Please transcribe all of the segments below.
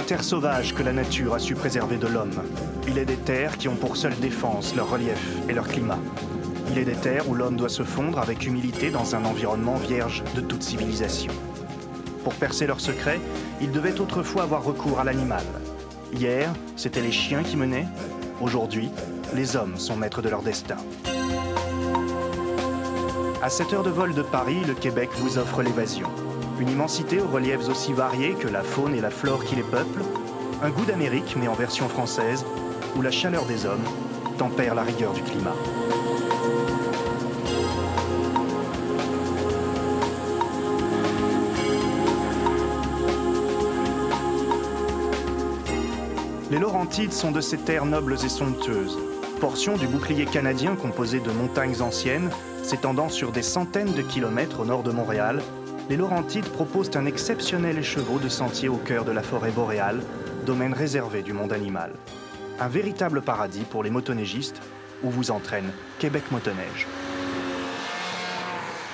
terres sauvages que la nature a su préserver de l'homme. Il est des terres qui ont pour seule défense leur relief et leur climat. Il est des terres où l'homme doit se fondre avec humilité dans un environnement vierge de toute civilisation. Pour percer leurs secrets, ils devaient autrefois avoir recours à l'animal. Hier, c'étaient les chiens qui menaient. Aujourd'hui, les hommes sont maîtres de leur destin. À 7 heures de vol de Paris, le Québec vous offre l'évasion. Une immensité aux reliefs aussi variés que la faune et la flore qui les peuplent, un goût d'Amérique mais en version française, où la chaleur des hommes tempère la rigueur du climat. Les Laurentides sont de ces terres nobles et somptueuses. Portion du bouclier canadien composé de montagnes anciennes, s'étendant sur des centaines de kilomètres au nord de Montréal, les Laurentides proposent un exceptionnel écheveau de sentiers au cœur de la forêt boréale, domaine réservé du monde animal. Un véritable paradis pour les motoneigistes, où vous entraîne Québec Motoneige.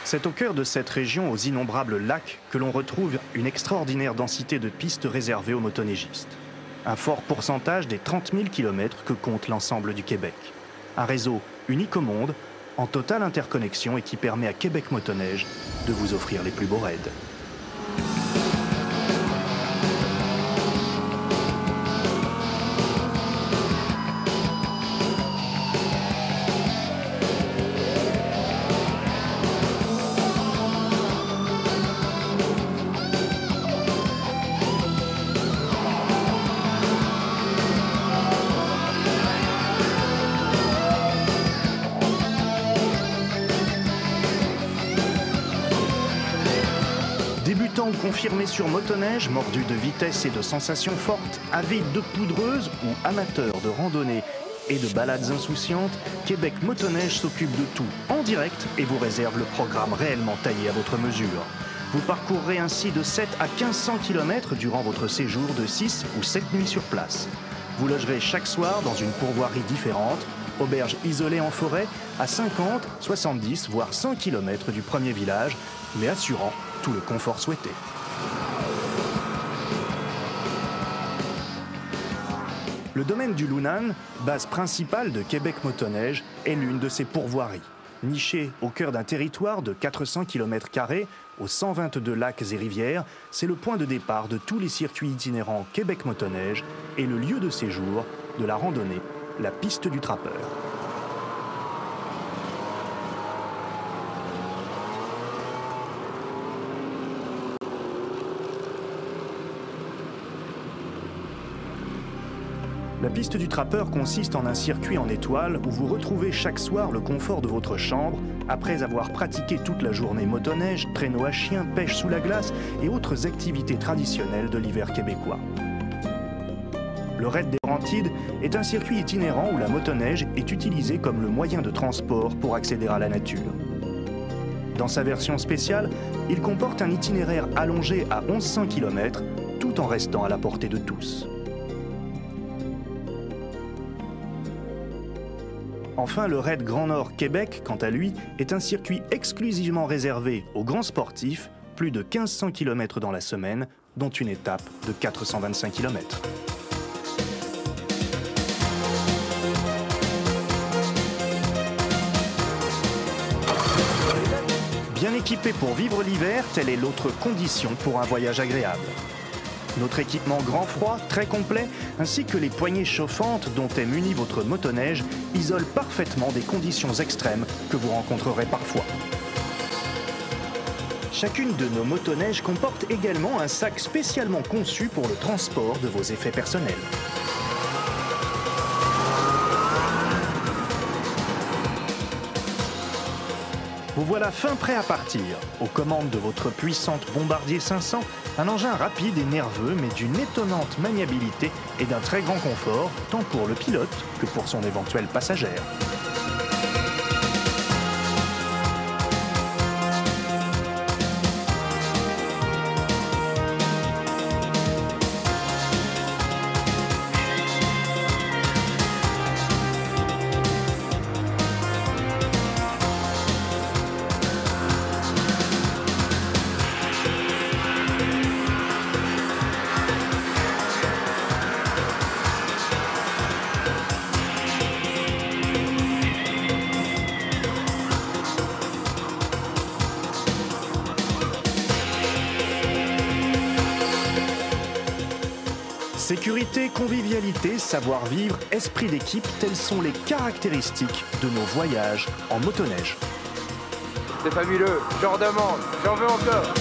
C'est au cœur de cette région, aux innombrables lacs, que l'on retrouve une extraordinaire densité de pistes réservées aux motoneigistes. Un fort pourcentage des 30 000 km que compte l'ensemble du Québec. Un réseau unique au monde, en totale interconnexion et qui permet à Québec Motoneige de vous offrir les plus beaux raids. Débutant ou confirmé sur motoneige, mordu de vitesse et de sensations fortes, avide de poudreuse ou amateur de randonnée et de balades insouciantes, Québec Motoneige s'occupe de tout en direct et vous réserve le programme réellement taillé à votre mesure. Vous parcourrez ainsi de 7 à 1500 km durant votre séjour de 6 ou 7 nuits sur place. Vous logerez chaque soir dans une pourvoirie différente, auberge isolée en forêt, à 50, 70, voire 100 km du premier village, mais assurant tout le confort souhaité. Le domaine du Lunan, base principale de Québec Motoneige, est l'une de ces pourvoiries. Niché au cœur d'un territoire de 400 km², aux 122 lacs et rivières, c'est le point de départ de tous les circuits itinérants Québec Motoneige et le lieu de séjour de la randonnée, la piste du Trappeur. La piste du Trappeur consiste en un circuit en étoile où vous retrouvez chaque soir le confort de votre chambre après avoir pratiqué toute la journée motoneige, traîneau à chien, pêche sous la glace et autres activités traditionnelles de l'hiver québécois. Le raid des Laurentides est un circuit itinérant où la motoneige est utilisée comme le moyen de transport pour accéder à la nature. Dans sa version spéciale, il comporte un itinéraire allongé à 1100 km tout en restant à la portée de tous. Enfin, le raid Grand Nord Québec, quant à lui, est un circuit exclusivement réservé aux grands sportifs, plus de 1500 km dans la semaine, dont une étape de 425 km. Bien équipé pour vivre l'hiver, telle est l'autre condition pour un voyage agréable. Notre équipement grand froid, très complet, ainsi que les poignées chauffantes dont est munie votre motoneige, isolent parfaitement des conditions extrêmes que vous rencontrerez parfois. Chacune de nos motoneiges comporte également un sac spécialement conçu pour le transport de vos effets personnels. Vous voilà fin prêt à partir. Aux commandes de votre puissante Bombardier 500, un engin rapide et nerveux, mais d'une étonnante maniabilité et d'un très grand confort, tant pour le pilote que pour son éventuelle passagère. Sécurité, convivialité, savoir-vivre, esprit d'équipe, telles sont les caractéristiques de nos voyages en motoneige. C'est fabuleux, j'en redemande, j'en veux encore.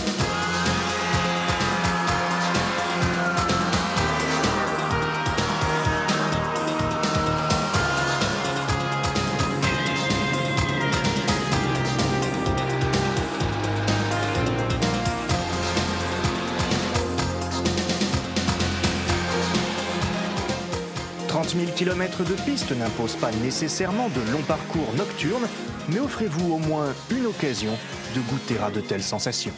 « 30 000 km de piste n'imposent pas nécessairement de longs parcours nocturnes, mais offrez-vous au moins une occasion de goûter à de telles sensations.